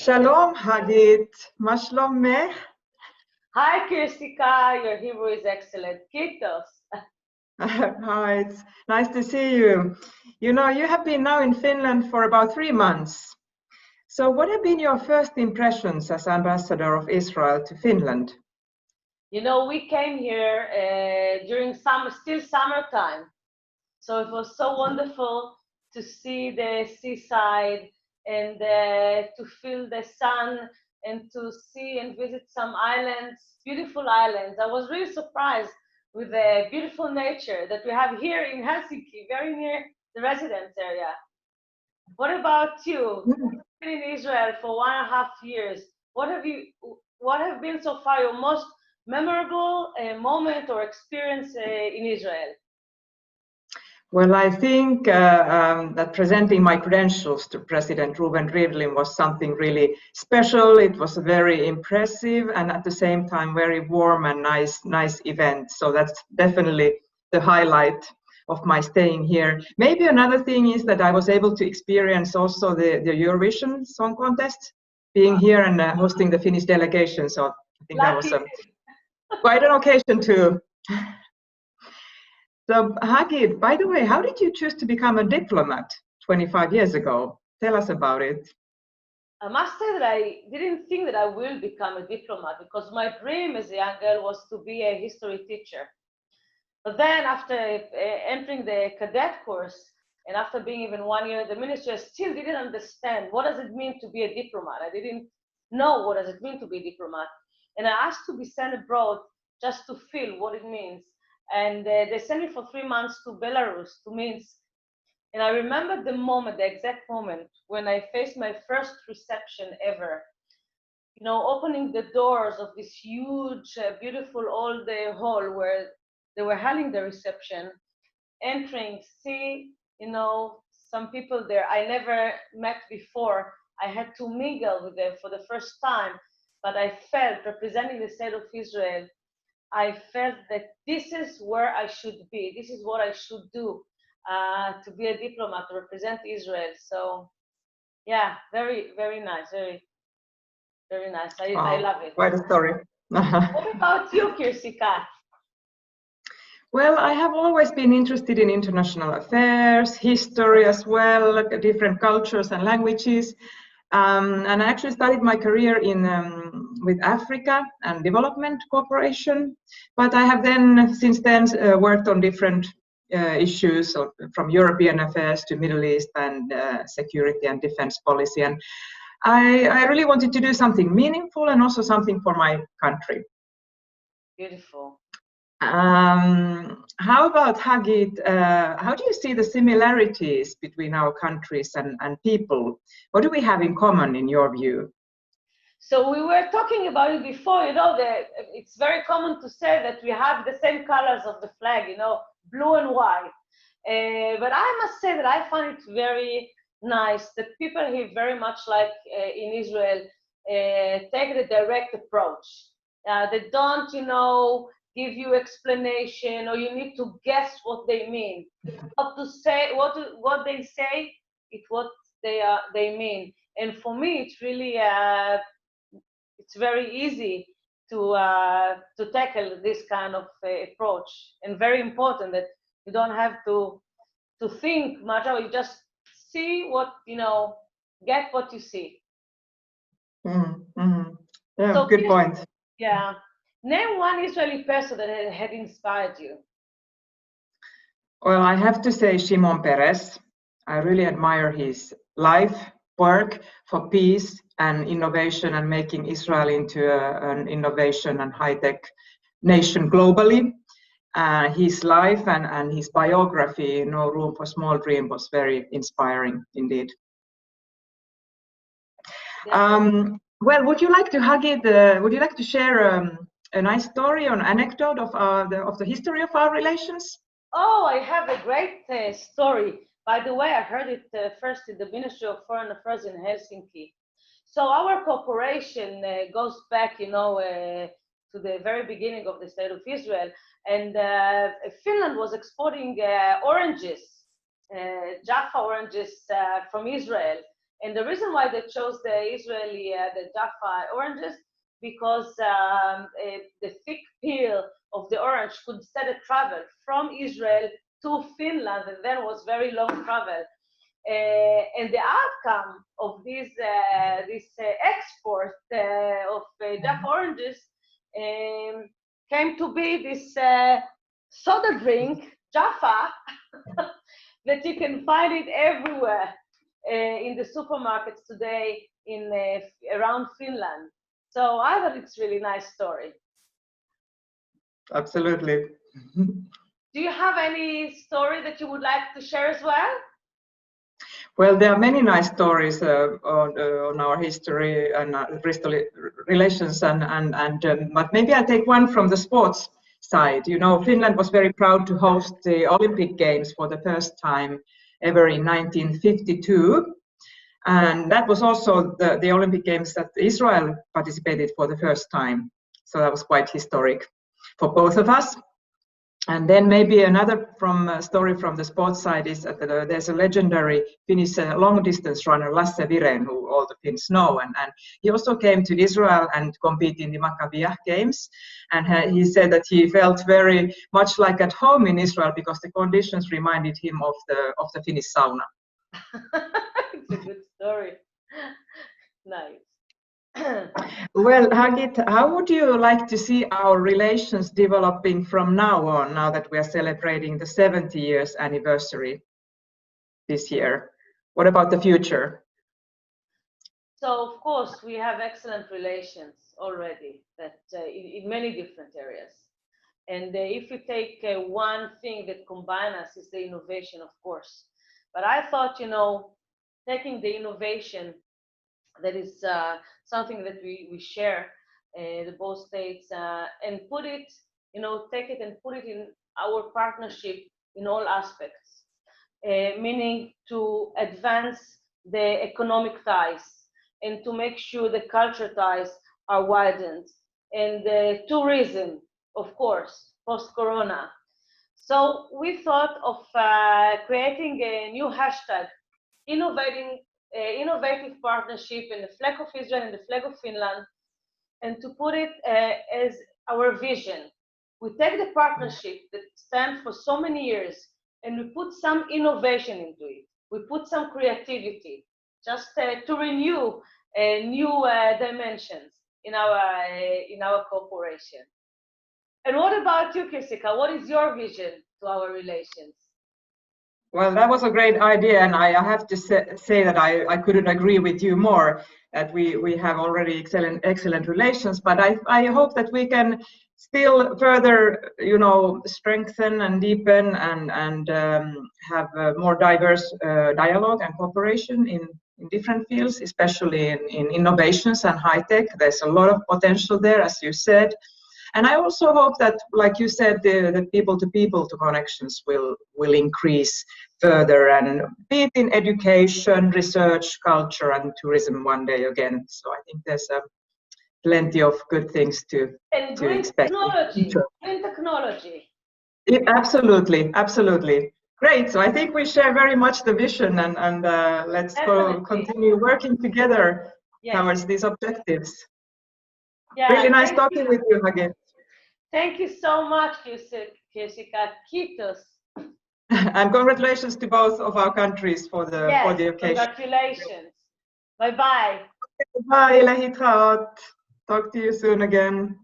Shalom, Hagit. Ma shlomech? Hi, Kirsikka. Your Hebrew is excellent. Kitos. Hi, it's nice to see you. You know, you have been now in Finland for about 3 months. So what have been your first impressions as Ambassador of Israel to Finland? You know, we came here during still summertime. So it was so wonderful to see the seaside and to feel the sun and to see and visit some islands, beautiful islands. I was really surprised with the beautiful nature that we have here in Helsinki, very near the residence area. What about you? You've been in Israel for 1.5 years. What have been so far your most memorable moment or experience in Israel? Well, I think that presenting my credentials to President Reuven Rivlin was something really special. It was very impressive and at the same time very warm and nice event. So that's definitely the highlight of my staying here. Maybe another thing is that I was able to experience also the Eurovision Song Contest, being here and hosting the Finnish delegation. So I think that was quite an occasion too. So, Hagit, by the way, how did you choose to become a diplomat 25 years ago? Tell us about it. I must say that I didn't think that I will become a diplomat because my dream as a young girl was to be a history teacher. But then after entering the cadet course and after being even 1 year in the ministry, I still didn't understand what does it mean to be a diplomat. I didn't know what does it mean to be a diplomat. And I asked to be sent abroad just to feel what it means. And they sent me for 3 months to Belarus, to Minsk. And I remember the moment, the exact moment, when I faced my first reception ever. You know, opening the doors of this huge, beautiful old hall where they were having the reception, entering, see, you know, some people there I never met before. I had to mingle with them for the first time, but I felt, representing the state of Israel, I felt that this is where I should be. This is what I should do to be a diplomat, to represent Israel. So, yeah, very, very nice. Very, very nice. I love it. Quite a story. What about you, Kirsikka? Well, I have always been interested in international affairs, history as well, different cultures and languages. And I actually started my career with Africa and development cooperation, but I have then since then worked on different issues from European affairs to Middle East and security and defense policy. And I really wanted to do something meaningful and also something for my country. Beautiful. How about Hagit? How do you see the similarities between our countries and people? What do we have in common in your view? So we were talking about it before, you know, it's very common to say that we have the same colors of the flag, you know, blue and white. But I must say that I find it very nice that people here very much like in Israel take the direct approach. They don't, you know, give you explanation or you need to guess what they mean. What to say, what they say, it's what they mean. And for me, it's really it's very easy to tackle this kind of approach, and very important that you don't have to think much, or you just see what, you know, get what you see. Mm-hmm. Yeah, so good point. Yeah. Name one Israeli person that had inspired you. Well, I have to say Shimon Peres. I really admire his life, work for peace and innovation and making Israel into an innovation and high-tech nation globally. His life and his biography, No Room for Small Dream, was very inspiring indeed. Well, would you like to, Hagit, would you like to share a nice story or an anecdote of the history of our relations? Oh, I have a great story. By the way, I heard it first in the Ministry of Foreign Affairs in Helsinki. So our cooperation goes back, you know, to the very beginning of the State of Israel. And Finland was exporting oranges, Jaffa oranges from Israel. And the reason why they chose the Israeli, the Jaffa oranges, because the thick peel of the orange could instead travel from Israel to Finland, and then was very long travel. And the outcome of this export of Jaffa oranges came to be this soda drink, Jaffa, that you can find it everywhere in the supermarkets today in around Finland. So I thought it's a really nice story. Absolutely. Do you have any story that you would like to share as well? Well, there are many nice stories on our history and relations, but maybe I'll take one from the sports side. You know, Finland was very proud to host the Olympic Games for the first time ever in 1952. And that was also the Olympic Games that Israel participated for the first time. So that was quite historic for both of us. And then maybe another story from the sports side is that there's a legendary Finnish long-distance runner, Lasse Viren, who all the Finns know. And he also came to Israel and competed in the Maccabiah Games. And he said that he felt very much like at home in Israel because the conditions reminded him of the Finnish sauna. It's a good story. Nice. Well, Hagit, how would you like to see our relations developing from now on, now that we are celebrating the 70 years anniversary this year? What about the future? So, of course, we have excellent relations already that in many different areas. And if you take one thing that combines us is the innovation, of course. But I thought, you know, taking the innovation that is something that we share, the both states, and put it, you know, take it and put it in our partnership in all aspects, meaning to advance the economic ties and to make sure the culture ties are widened, and the tourism, of course, post-corona. So we thought of creating a new hashtag, innovative partnership in the flag of Israel and the flag of Finland, and to put it as our vision. We take the partnership that stands for so many years and we put some innovation into it. We put some creativity just to renew new dimensions in our cooperation. And what about you, Kirsikka? What is your vision to our relations? Well, that was a great idea, and I have to say that I couldn't agree with you more, that we have already excellent relations, but I hope that we can still further, you know, strengthen and deepen and have a more diverse dialogue and cooperation in different fields, especially in innovations and high tech. There's a lot of potential there, as you said. And I also hope that, like you said, the people-to-people connections will increase further, and be it in education, research, culture, and tourism one day again. So I think there's plenty of good things to expect. Green technology. Absolutely, absolutely. Great. So I think we share very much the vision, and let's continue working together towards these objectives. Yeah, really nice talking with you again. Thank you so much, Kirsikka. Kiitos. And congratulations to both of our countries for the occasion. Congratulations. Bye-bye. Bye, Lehto-Asikainen. Talk to you soon again.